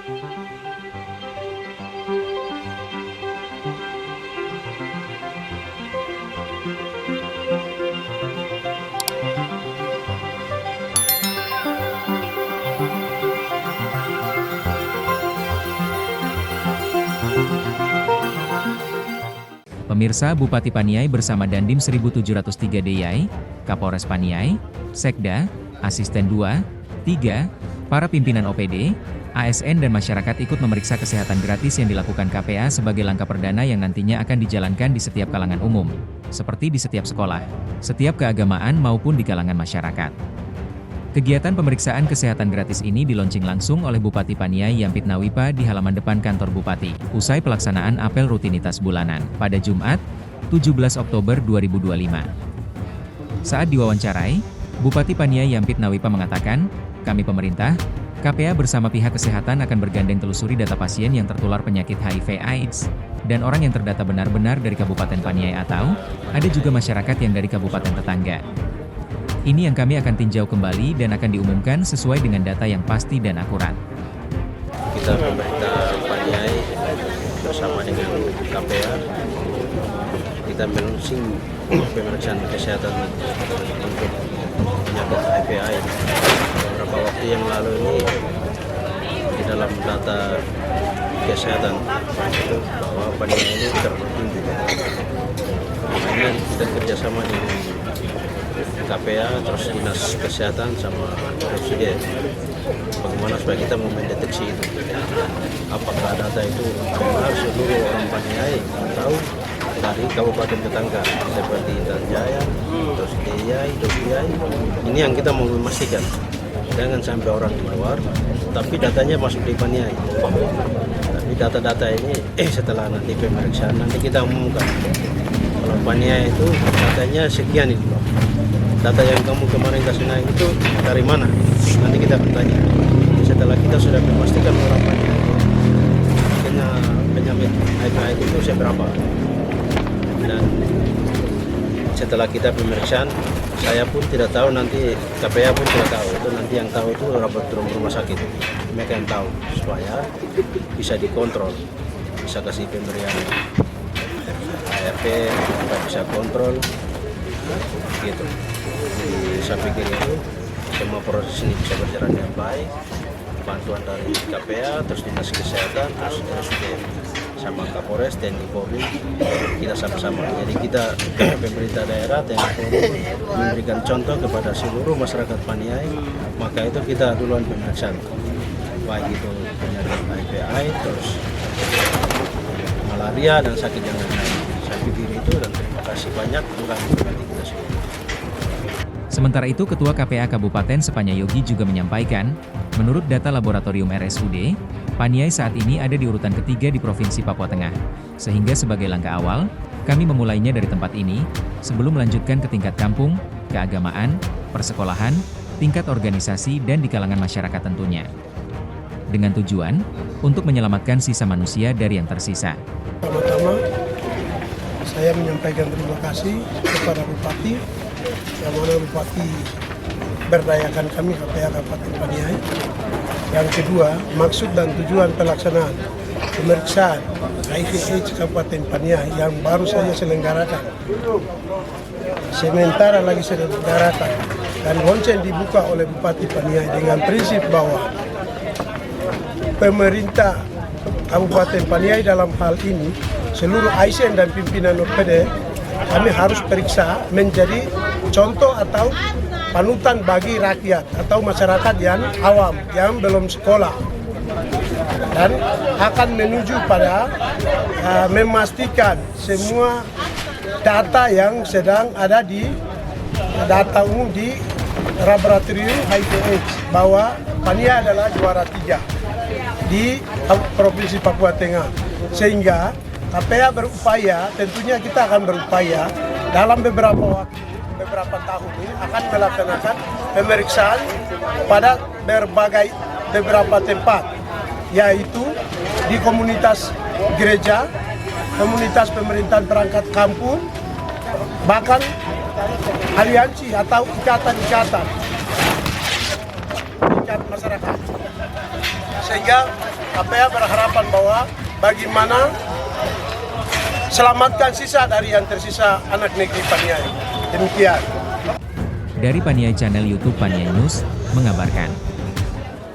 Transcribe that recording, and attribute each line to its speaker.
Speaker 1: Pemirsa, Bupati Paniai bersama Dandim 1703 DIY, Kapolres Paniai, Sekda, Asisten 2, 3, para pimpinan OPD, ASN dan masyarakat ikut memeriksa kesehatan gratis yang dilakukan KPA sebagai langkah perdana yang nantinya akan dijalankan di setiap kalangan umum, seperti di setiap sekolah, setiap keagamaan maupun di kalangan masyarakat. Kegiatan pemeriksaan kesehatan gratis ini dilaunching langsung oleh Bupati Paniai Yampit Nawipa di halaman depan kantor Bupati, usai pelaksanaan apel rutinitas bulanan, pada Jumat, 17 Oktober 2025. Saat diwawancarai, Bupati Paniai Yampit Nawipa mengatakan, kami pemerintah, KPA bersama pihak kesehatan akan bergandeng telusuri data pasien yang tertular penyakit HIV/AIDS, dan orang yang terdata benar-benar dari Kabupaten Paniai atau, ada juga masyarakat yang dari kabupaten tetangga. Ini yang kami akan tinjau kembali dan akan diumumkan sesuai dengan data yang pasti dan akurat.
Speaker 2: Kita pemerintah Paniai bersama dengan KPA, kita melaunching pemeriksaan kesehatan untuk penyakit HIV/AIDS. Beberapa waktu yang lalu ini di dalam data kesehatan itu bahwa Paniai ini tertinggi. Makanya kita kerjasama dengan KPA, terus Dinas Kesehatan sama Presiden. Bagaimana supaya kita mau mendeteksi itu. Apakah data itu benar seluruh orang Paniai atau dari kabupaten tetangga seperti Intan Jaya, terus DIY, DOPIAI. Ini yang kita mau memastikan. Jangan sampai orang di luar, tapi datanya masuk di Paniai. Tapi data-data ini setelah nanti pemeriksaan nanti kita umumkan. Kalau Paniai itu datanya sekian itu. Data yang kamu kemarin kasih naik itu dari mana? Nanti kita bertanya. Setelah kita sudah memastikan orang Paniai kena penyakit HIV itu seberapa. Dan setelah kita pemeriksaan, saya pun tidak tahu, nanti KPA pun tidak tahu. Itu nanti yang tahu itu laboratorium rumah sakit. Mereka yang tahu supaya bisa dikontrol, bisa kasih pemberian ARV, kita bisa kontrol, gitu. Jadi saya pikir itu semua proses ini bisa berjalan dengan baik. Bantuan dari KPA, terus Dinas Kesehatan, terus RSUD sama Kapolres, TNI Polri, kita sama-sama. Jadi kita pemerintah daerah, TNI Polri memberikan contoh kepada seluruh masyarakat Paniai, maka itu kita duluan pemeriksaan. Baik itu penyakit HIV/AIDS, terus malaria dan sakit yang lain-lain. Saya pikir itu dan terima kasih banyak untuk kita semua.
Speaker 1: Sementara itu Ketua KPA Kabupaten Sepanyayogi juga menyampaikan, menurut data laboratorium RSUD, Paniai saat ini ada di urutan ketiga di Provinsi Papua Tengah. Sehingga sebagai langkah awal, kami memulainya dari tempat ini, sebelum melanjutkan ke tingkat kampung, keagamaan, persekolahan, tingkat organisasi dan di kalangan masyarakat tentunya. Dengan tujuan, untuk menyelamatkan sisa manusia dari yang tersisa.
Speaker 3: Pertama-tama, saya menyampaikan terima kasih kepada Bupati, yang mana Bupati berdayakan kami KPA Kabupaten Paniai. Yang kedua, maksud dan tujuan pelaksanaan pemeriksaan HIV/AIDS Kabupaten Paniai yang baru saja selenggarakan. Sementara lagi selenggarakan dan lonceng dibuka oleh Bupati Paniai dengan prinsip bahwa pemerintah Kabupaten Paniai dalam hal ini seluruh ASN dan pimpinan OPD kami harus periksa menjadi contoh atau panutan bagi rakyat atau masyarakat yang awam, yang belum sekolah. Dan akan menuju pada memastikan semua data yang sedang ada di data umum di laboratorium HIV/AIDS bahwa Paniai adalah juara 3 di Provinsi Papua Tengah. Sehingga KPA berupaya, tentunya kita akan berupaya dalam beberapa tahun ini akan melaksanakan pemeriksaan pada beberapa tempat, yaitu di komunitas gereja, komunitas pemerintahan perangkat kampung, bahkan aliansi atau ikatan masyarakat. Sehingga KPA berharapan bahwa bagaimana selamatkan sisa dari yang tersisa anak negeri Paniai. Demikian.
Speaker 1: Dari Paniai Channel YouTube Paniai News mengabarkan.